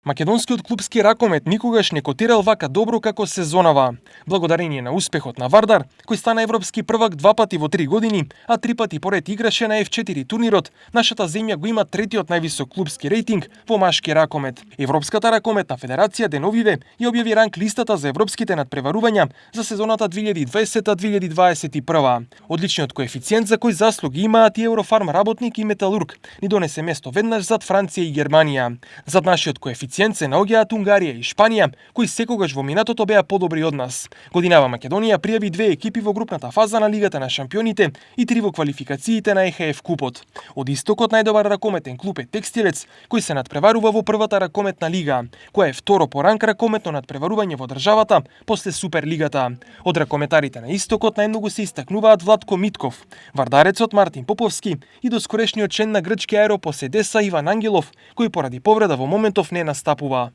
Македонскиот клупски ракомет никогаш не котирал вака добро како сезонава. Благодарение на успехот на Вардар, кој стана европски првак 2 пати во 3 години, а 3 пати поред играше на F4 турнирот, нашата земја го има третиот највисок клупски рейтинг во машки ракомет. Европската ракометна федерација деновиве ја објави ранг листата за европските надпреварувања за сезоната 2020-2021. Одличниот коефициент за кој заслуги имаат и Еврофарм работник и металург ни донесе место веднаш зад Франција и Германија. Зад нашиот коефициент се наоѓаат Унгарија и Шпанија, кои секогаш во минатото беа подобри од нас. Годинава Македонија пријави 2 екипи во групната фаза на Лигата на шампионите и 3 во квалификациите на ЕХФ купот. Од истокот најдобар ракометен клуб е Текстилец, кој се надпреварува во првата ракометна лига, која е второ по ранг ракометно надпреварување во државата после Суперлигата. Од ракометарите на истокот најмногу се истакнуваат Владко Митков, вардарецот Мартин Поповски и доскорешниот член на грчки Аеропос Едеса Иван Ангелов, кој поради повреда во моментов не настапува.